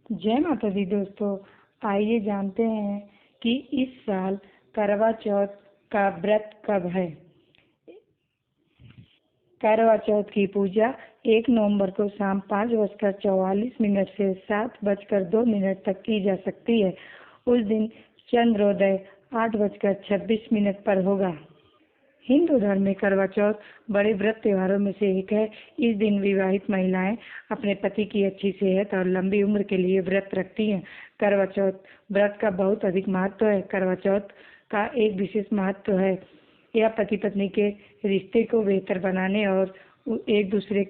जय माता दी दोस्तों। आइए जानते हैं कि इस साल करवा चौथ का व्रत कब है। करवा चौथ की पूजा 1 नवंबर को शाम 5:44 से 7:02 तक की जा सकती है। उस दिन चंद्रोदय 8:26 पर होगा। हिंदू धर्म में करवा चौथ बड़े व्रत त्योहारों में से एक है। इस दिन विवाहित महिलाएं अपने पति की अच्छी सेहत और लंबी उम्र के लिए व्रत रखती हैं। करवा चौथ व्रत का बहुत अधिक महत्व है। करवा चौथ का एक विशेष महत्व है। यह पति पत्नी के रिश्ते को बेहतर बनाने और एक दूसरे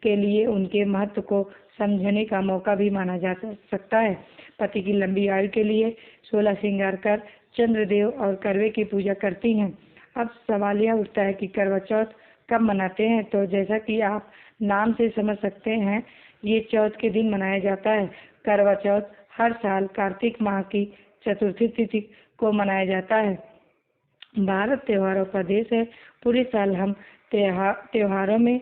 के लिए उनके महत्व को समझने का मौका भी माना जा सकता है। पति की लंबी आयु के लिए 16 श्रृंगार कर चंद्रदेव और करवे की पूजा करती हैं। अब सवाल यह उठता है कि करवा चौथ कब मनाते हैं। तो जैसा कि आप नाम से समझ सकते हैं, ये चौथ के दिन मनाया जाता है। करवा चौथ हर साल कार्तिक माह की चतुर्थी तिथि को मनाया जाता है। भारत त्योहारों का देश है। पूरे साल हम त्योहारों में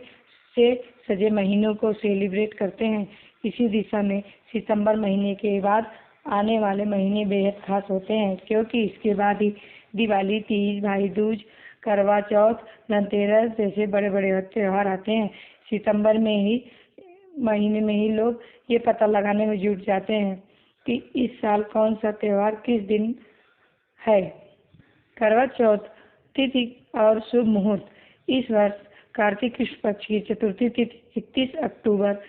से सजे महीनों को सेलिब्रेट करते हैं। इसी दिशा में सितंबर महीने के बाद आने वाले महीने बेहद खास होते हैं, क्योंकि इसके बाद ही दिवाली, तीज, भाई दूज, करवा चौथ, धनतेरस जैसे बड़े बड़े त्योहार आते हैं। सितंबर महीने में ही लोग ये पता लगाने में जुट जाते हैं कि इस साल कौन सा त्योहार किस दिन है। करवा चौथ तिथि और शुभ मुहूर्त। इस वर्ष कार्तिक कृष्ण पक्ष की चतुर्थी तिथि 31 अक्टूबर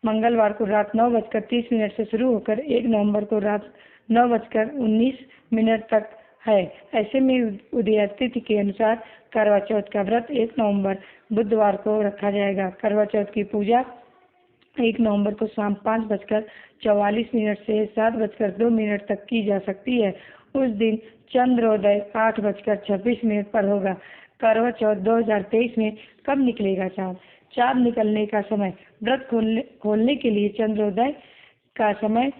मंगलवार को रात 9:30 से शुरू होकर 1 नवंबर को रात 9:19 तक है। ऐसे में उदय तिथि के अनुसार करवा चौथ का व्रत 1 नवंबर बुधवार को रखा जाएगा। करवा चौथ की पूजा 1 नवंबर को शाम 5:44 से 7:02 तक की जा सकती है। उस दिन चंद्रोदय 8:26 पर होगा। करवा चौथ 2023 में कब निकलेगा चाँद? चाँद निकलने का समय व्रत खोलने के लिए चंद्रोदय का समय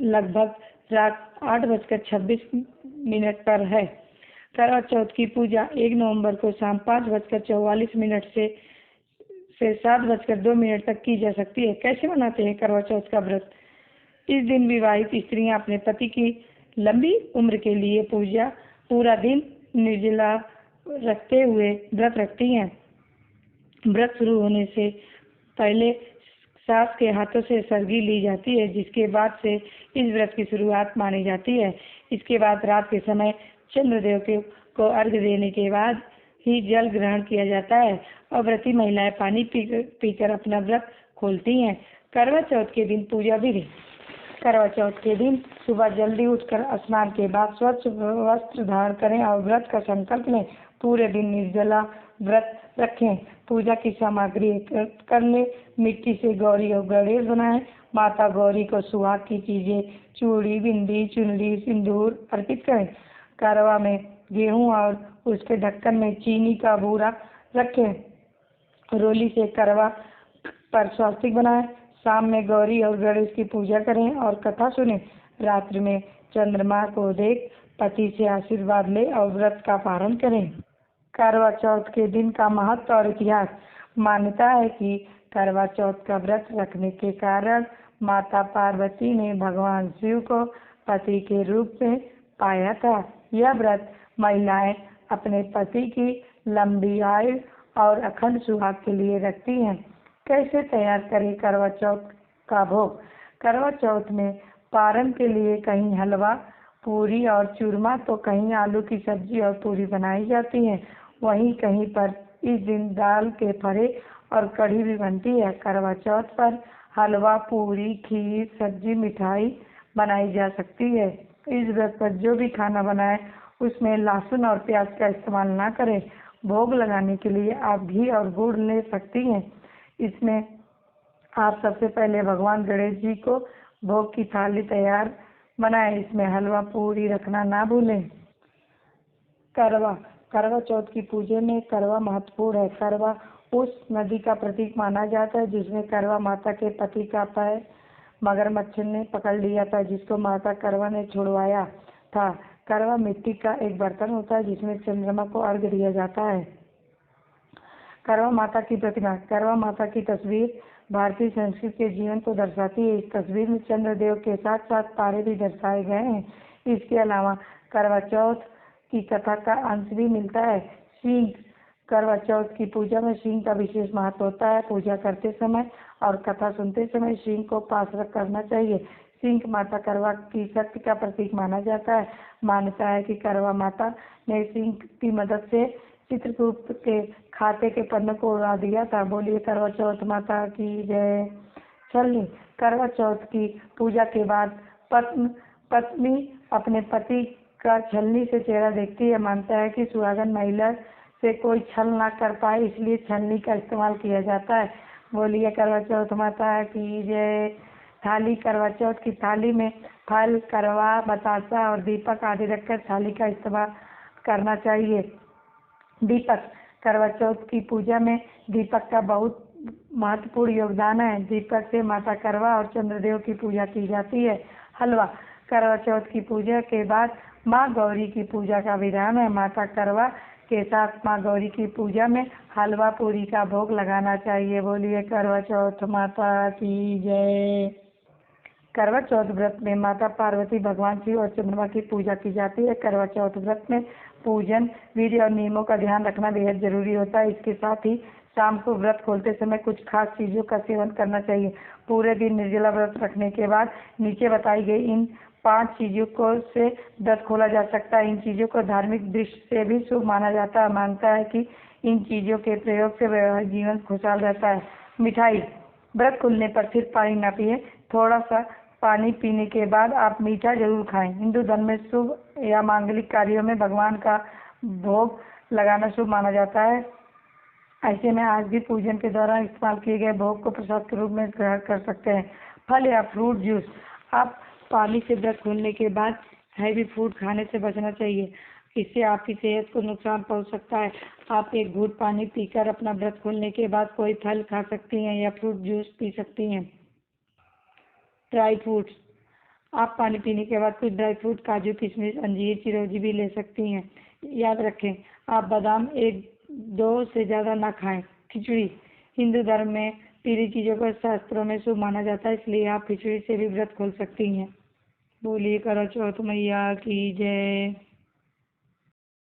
लगभग रात 8:26 पर है। करवा चौथ की पूजा 1 नवंबर को शाम 5:44 से 7:02 तक की जा सकती है। कैसे मनाते हैं करवा चौथ का व्रत? इस दिन विवाहित स्त्रियां अपने पति की लंबी उम्र के लिए पूरा दिन निर्जला रखते हुए व्रत रखती हैं। व्रत शुरू होने से पहले सास के हाथों से सरगी ली जाती है, जिसके बाद से इस व्रत की शुरुआत मानी जाती है। इसके बाद रात के समय चंद्रदेव को अर्घ्य देने के बाद ही जल ग्रहण किया जाता है और व्रती महिलाएं पानी पीकर अपना व्रत खोलती हैं। करवा चौथ के दिन पूजा विधि। करवा चौथ के दिन सुबह जल्दी उठकर स्नान के बाद स्वच्छ वस्त्र धारण करें और व्रत का संकल्प लें। पूरे दिन निर्जला व्रत रखें। पूजा की सामग्री एकत्र कर ले। मिट्टी से गौरी और गणेश बनाएं। माता गौरी को सुहाग की चीजें, चूड़ी, बिंदी, चुनरी, सिंदूर अर्पित करें। करवा में गेहूं और उसके ढक्कन में चीनी का बूरा रखें। रोली से करवा पर स्वास्तिक बनाएं। शाम में गौरी और गणेश की पूजा करें और कथा सुनें। रात्रि में चंद्रमा को देख पति से आशीर्वाद ले और व्रत का पारण करें। करवा चौथ के दिन का महत्व और इतिहास। मान्यता है कि करवा चौथ का व्रत रखने के कारण माता पार्वती ने भगवान शिव को पति के रूप में पाया था। यह व्रत महिलाएं अपने पति की लंबी आयु और अखंड सुहाग के लिए रखती हैं। कैसे तैयार करें करवा चौथ का भोग? करवा चौथ में पारण के लिए कहीं हलवा, पूरी और चूरमा तो कहीं आलू की सब्जी और पूरी बनाई जाती है। वहीं कहीं पर इस दिन दाल के फरे और कढ़ी भी बनती है। करवा चौथ पर हलवा, पूरी, खीर, सब्जी, मिठाई बनाई जा सकती है। इस व्रत पर जो भी खाना बनाए उसमें लहसुन और प्याज का इस्तेमाल ना करें। भोग लगाने के लिए आप घी और गुड़ ले सकती हैं। इसमें आप सबसे पहले भगवान गणेश जी को भोग की थाली तैयार बनाएं। इसमें हलवा, पूरी रखना ना भूलें। करवा चौथ की पूजा में करवा महत्वपूर्ण है। करवा उस नदी का प्रतीक माना जाता है जिसमें करवा माता के पति का पैर मगरमच्छ ने पकड़ लिया था, जिसको माता करवा ने छुड़वाया था। करवा मिट्टी का एक बर्तन होता है जिसमें चंद्रमा को अर्घ्य दिया जाता है। करवा माता की प्रतिमा। करवा माता की तस्वीर भारतीय संस्कृति के जीवन को दर्शाती है। इस तस्वीर में चंद्रदेव के साथ साथ तारे भी दर्शाए गए हैं। इसके अलावा करवा चौथ की कथा का अंश भी मिलता है। सींग करवा चौथ की पूजा में सींग का विशेष महत्व होता है। पूजा करते समय और कथा सुनते समय सींग को पास रख करना चाहिए। सींग माता करवा की शक्ति का प्रतीक माना जाता है। मान्यता है कि करवा माता ने सींग की मदद से चित्रगुप्त के खाते के पन्नों को उड़ा दिया था। बोलिए करवा चौथ माता की जय। छलनी करवा चौथ की पूजा के बाद पत्नी अपने पति का छलनी से चेहरा देखती है। मानता है कि सुहागन महिला से कोई छल ना कर पाए, इसलिए छलनी का इस्तेमाल किया जाता है। बोलिए करवा चौथ माता की जय। थाली करवा चौथ की थाली में फल, करवा, बतासा और दीपक आदि रखकर थाली का इस्तेमाल करना चाहिए। दीपक करवा चौथ की पूजा में दीपक का बहुत महत्वपूर्ण योगदान है। दीपक से माता करवा और चंद्रदेव की पूजा की जाती है। हलवा करवा चौथ की पूजा के बाद माँ गौरी की पूजा का विधान है। माता करवा के साथ माँ गौरी की पूजा में हलवा पूरी का भोग लगाना चाहिए। बोलिए करवा चौथ माता की जय। करवा चौथ व्रत में माता पार्वती, भगवान शिव और चंद्रमा की पूजा की जाती है। करवा चौथ व्रत में पूजन विधि और नियमों का ध्यान रखना बेहद जरूरी होता है। इसके साथ ही शाम को व्रत खोलते समय कुछ खास चीजों का सेवन करना चाहिए। पूरे दिन निर्जला व्रत रखने के बाद नीचे बताई गई इन 5 चीजों को से व्रत खोला जा सकता है। इन चीजों को धार्मिक दृष्टि से भी शुभ माना जाता है। मानता है कि इन चीजों के प्रयोग से वैवाहिक जीवन खुशहाल रहता है। मिठाई व्रत खुलने पर सिर्फ पानी न पिए, थोड़ा सा पानी पीने के बाद आप मीठा जरूर खाएं। हिंदू धर्म में शुभ या मांगलिक कार्यों में भगवान का भोग लगाना शुभ माना जाता है। ऐसे में आज भी पूजन के दौरान इस्तेमाल किए गए भोग को प्रसाद के रूप में ग्रहण कर सकते हैं। फल या फ्रूट जूस आप पानी से व्रत खोलने के बाद हैवी फूड खाने से बचना चाहिए। इससे आपकी सेहत को नुकसान पहुंच सकता है। आप एक घूंट पानी पीकर अपना व्रत खोलने के बाद कोई फल खा सकती हैं या फ्रूट जूस पी सकती हैं। ड्राई फ्रूट्स आप पानी पीने के बाद कुछ ड्राई फ्रूट, काजू, किशमिश, अंजीर, चिरौंजी भी ले सकती हैं। याद रखें, आप बादाम 1-2 से ज़्यादा ना खाएं। खिचड़ी हिंदू धर्म में पीली चीज़ों को शास्त्रों में शुभ माना जाता है, इसलिए आप खिचड़ी से भी व्रत खोल सकती हैं। बोलिए करवा चौथ मैया की जय।